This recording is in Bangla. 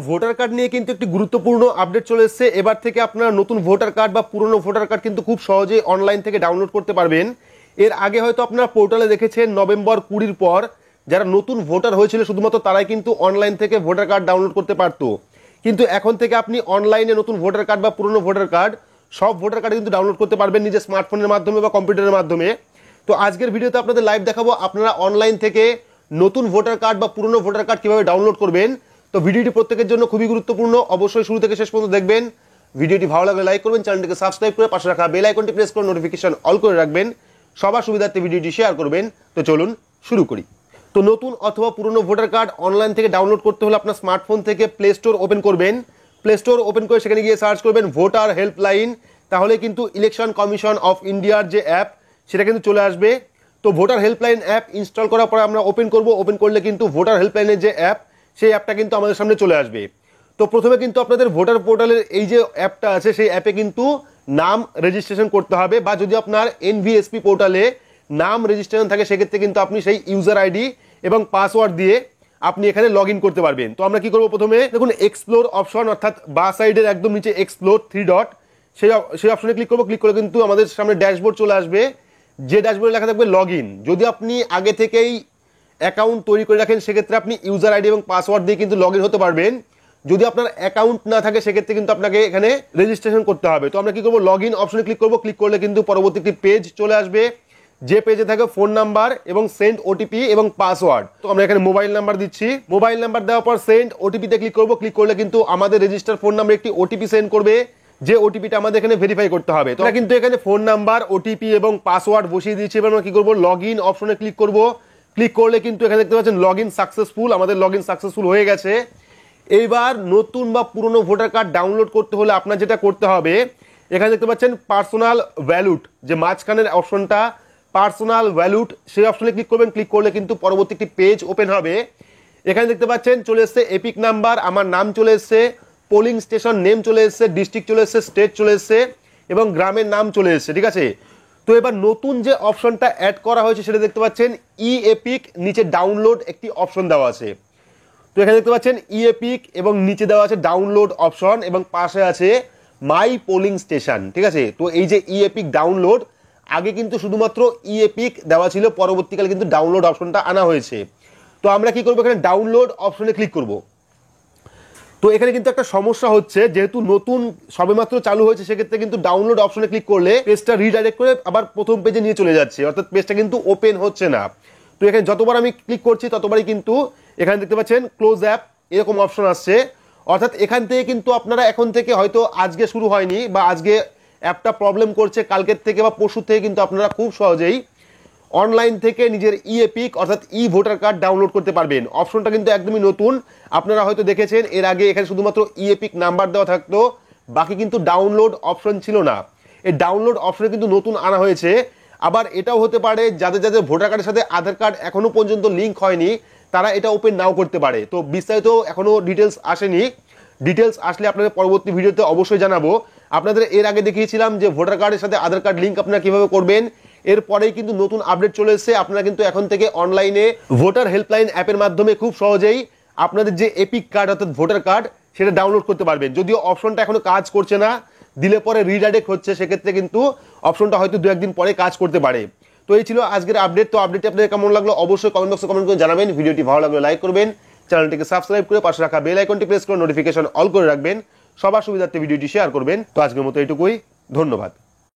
ভোটার কার্ড নিয়ে কিন্তু একটি গুরুত্বপূর্ণ আপডেট চলে এসেছে। এবার থেকে আপনারা নতুন ভোটার কার্ড বা পুরনো ভোটার কার্ড কিন্তু খুব সহজেই অনলাইন থেকে ডাউনলোড করতে পারবেন। এর আগে হয়তো আপনারা পোর্টালে দেখেছেন নভেম্বর 20 পর যারা নতুন ভোটার হয়েছিল শুধুমাত্র তারাই কিন্তু অনলাইন থেকে ভোটার কার্ড ডাউনলোড করতে পারতো, কিন্তু এখন থেকে আপনি অনলাইনে নতুন ভোটার কার্ড বা পুরনো ভোটার কার্ড সব ভোটার কার্ড কিন্তু ডাউনলোড করতে পারবেন নিজের স্মার্টফোনের মাধ্যমে বা কম্পিউটারের মাধ্যমে। তো আজকের ভিডিওতে আপনাদের লাইভ দেখাবো আপনারা অনলাইন থেকে নতুন ভোটার কার্ড বা পুরনো ভোটার কার্ড কিভাবে ডাউনলোড করবেন। তো ভিডিওটি প্রত্যেকের জন্য খুবই গুরুত্বপূর্ণ, অবশ্যই শুরু থেকে শেষ পর্যন্ত দেখবেন। ভিডিওটি ভালো লাগলে লাইক করবেন, চ্যানেলটিকে সাবস্ক্রাইব করে পাশে রাখা বেল আইকনটি প্রেস করে নোটিফিকেশন অল করে রাখবেন, সবার সুবিধার্থে ভিডিওটি শেয়ার করবেন। তো চলুন শুরু করি। তো নতুন অথবা পুরনো ভোটার কার্ড অনলাইন থেকে ডাউনলোড করতে হলে আপনার স্মার্টফোন থেকে প্লে স্টোর ওপেন করবেন। প্লে স্টোর ওপেন করে সেখানে গিয়ে সার্চ করবেন ভোটার হেল্পলাইন, তাহলে কিন্তু ইলেকশন কমিশন অফ ইন্ডিয়ার যে অ্যাপ সেটা কিন্তু চলে আসবে। তো ভোটার হেল্পলাইন অ্যাপ ইনস্টল করার পরে আমরা ওপেন করব। ওপেন করলে কিন্তু ভোটার হেল্পলাইনের যে অ্যাপ সেই অ্যাপটা কিন্তু আমাদের সামনে চলে আসবে। তো প্রথমে কিন্তু আপনাদের ভোটার পোর্টালের এই যে অ্যাপটা আছে সেই অ্যাপে কিন্তু নাম রেজিস্ট্রেশন করতে হবে, বা যদি আপনার এনভিএসপি পোর্টালে নাম রেজিস্ট্রেশন থাকে সেক্ষেত্রে কিন্তু আপনি সেই ইউজার আইডি এবং পাসওয়ার্ড দিয়ে আপনি এখানে লগ ইন করতে পারবেন। তো আমরা কি করবো, প্রথমে দেখুন এক্সপ্লোর অপশন, অর্থাৎ বা সাইডের একদম নিচে এক্সপ্লোর 3 ডট সেই অপশনে ক্লিক করবো। ক্লিক করে কিন্তু আমাদের সামনে ড্যাশবোর্ড চলে আসবে, যে ড্যাশবোর্ডে লেখা থাকবে লগ ইন। যদি আপনি আগে থেকেই অ্যাকাউন্ট তৈরি করে রাখেন সেক্ষেত্রে আপনি ইউজার আইডি এবং পাসওয়ার্ড দিয়ে কিন্তু লগ ইন হতে পারবেন। যদি আপনার অ্যাকাউন্ট না থাকে সেক্ষেত্রে কিন্তু আপনাকে এখানে রেজিস্ট্রেশন করতে হবে। তো আমরা কি করবো, লগ ইন অপশনে ক্লিক করবো। ক্লিক করলে কিন্তু পরবর্তী একটি পেজ চলে আসবে, যে পেজে থাকে ফোন নাম্বার এবং সেন্ড ওটিপি এবং পাসওয়ার্ড। তো আমরা এখানে মোবাইল নাম্বার দিচ্ছি। মোবাইল নাম্বার দেওয়ার পর সেন্ড ওটিপিতে ক্লিক করবো। ক্লিক করলে কিন্তু আমাদের রেজিস্টার ফোন নাম্বার একটি ওটিপি সেন্ড করবে, যে ওটিপিটা আমাদের এখানে ভেরিফাই করতে হবে। তো কিন্তু এখানে ফোন নাম্বার, ওটিপি এবং পাসওয়ার্ড বসিয়ে দিয়েছি। এবার আমরা কি করবো, লগ ইন অপশনে ক্লিক করবো। ক্লিক করলে কিন্তু এখানে দেখতে পাচ্ছেন লগ ইন সাকসেসফুল, আমাদের লগ ইন সাকসেসফুল হয়ে গেছে। এইবার নতুন বা পুরনো ভোটার কার্ড ডাউনলোড করতে হলে আপনার যেটা করতে হবে, এখানে দেখতে পাচ্ছেন পার্সোনাল ভ্যালুট, যে মাঝখানের অপশনটা পার্সোনাল ভ্যালুট, সেই অপশনে ক্লিক করবেন। ক্লিক করলে কিন্তু পরবর্তী একটি পেজ ওপেন হবে। এখানে দেখতে পাচ্ছেন চলে এসছে এপিক নাম্বার, আমার নাম চলে এসছে, পোলিং স্টেশন নেম চলে এসছে, ডিস্ট্রিক্ট চলে এসছে, স্টেট চলে এসছে এবং গ্রামের নাম চলে এসছে। ঠিক আছে, তো এবার নতুন যে অপশনটা অ্যাড করা হয়েছে সেটা দেখতে পাচ্ছেন ই এপিক, নিচে ডাউনলোড একটি অপশন দেওয়া আছে। তো এখানে দেখতে পাচ্ছেন ই এপিক এবং নিচে দেওয়া আছে ডাউনলোড অপশন এবং পাশে আছে মাই পোলিং স্টেশন। ঠিক আছে, তো এই যে ই এপিক ডাউনলোড, আগে কিন্তু শুধুমাত্র ই এপিক দেওয়া ছিল, পরবর্তীকালে কিন্তু ডাউনলোড অপশনটা আনা হয়েছে। তো আমরা কি করবো, এখানে ডাউনলোড অপশনে ক্লিক করব। তো এখানে কিন্তু একটা সমস্যা হচ্ছে, যেহেতু নতুন সবেমাত্র চালু হয়েছে সেক্ষেত্রে কিন্তু ডাউনলোড অপশনে ক্লিক করলে পেজটা রিডাইরেক্ট করে আবার প্রথম পেজে নিয়ে চলে যাচ্ছে, অর্থাৎ পেজটা কিন্তু ওপেন হচ্ছে না। তো এখানে যতবার আমি ক্লিক করছি ততবারই কিন্তু এখানে দেখতে পাচ্ছেন ক্লোজ অ্যাপ এরকম অপশন আসছে। অর্থাৎ এখান থেকে কিন্তু আপনারা এখন থেকে, হয়তো আজকে শুরু হয়নি বা আজকে অ্যাপটা প্রবলেম করছে, কালকের থেকে বা পরশু থেকে কিন্তু আপনারা খুব সহজেই অনলাইন থেকে নিজের ই এপিক অর্থাৎ ই ভোটার কার্ড ডাউনলোড করতে পারবেন। অপশনটা কিন্তু একদমই নতুন, আপনারা হয়তো দেখেছেন এর আগে এখানে শুধুমাত্র ই এপিক নাম্বার দেওয়া থাকতো, বাকি কিন্তু ডাউনলোড অপশন ছিল না। এই ডাউনলোড অপশনে কিন্তু নতুন আনা হয়েছে। আবার এটাও হতে পারে যাদের যাদের ভোটার কার্ডের সাথে আধার কার্ড এখনো পর্যন্ত লিঙ্ক হয়নি তারা এটা ওপেন নাও করতে পারে। তো বিস্তারিত এখনো ডিটেলস আসেনি, ডিটেলস আসলে আপনাদের পরবর্তী ভিডিওতে অবশ্যই জানাবো। আপনাদের এর আগে দেখিয়েছিলাম যে ভোটার কার্ডের সাথে আধার কার্ড লিঙ্ক আপনারা কিভাবে করবেন। এরপরেই কিন্তু নতুন আপডেট চলে এসেছে, আপনারা কিন্তু এখন থেকে অনলাইনে ভোটার হেল্পলাইন অ্যাপের মাধ্যমে খুব সহজেই আপনাদের যে এপিক কার্ড অর্থাৎ ভোটার কার্ড সেটা ডাউনলোড করতে পারবেন। যদিও অপশনটা এখনো কাজ করছে না, দিলে পরে রিডাইরেক্ট হচ্ছে, সেক্ষেত্রে কিন্তু অপশনটা হয়তো 2-1 দিন পরে কাজ করতে পারে। তো এই ছিল আজকের আপডেট। তো আপডেটটি আপনাদের কেমন লাগলো অবশ্যই কমেন্ট বক্সে কমেন্ট করে জানাবেন। ভিডিওটি ভালো লাগলে লাইক করবেন, চ্যানেলটিকে সাবস্ক্রাইব করে পাশে রাখা বেল আইকনটি প্রেস করে নোটিফিকেশন অল করে রাখবেন, সবার সুবিধার্থে ভিডিওটি শেয়ার করবেন। তো আজকের মতো এইটুকুই, ধন্যবাদ।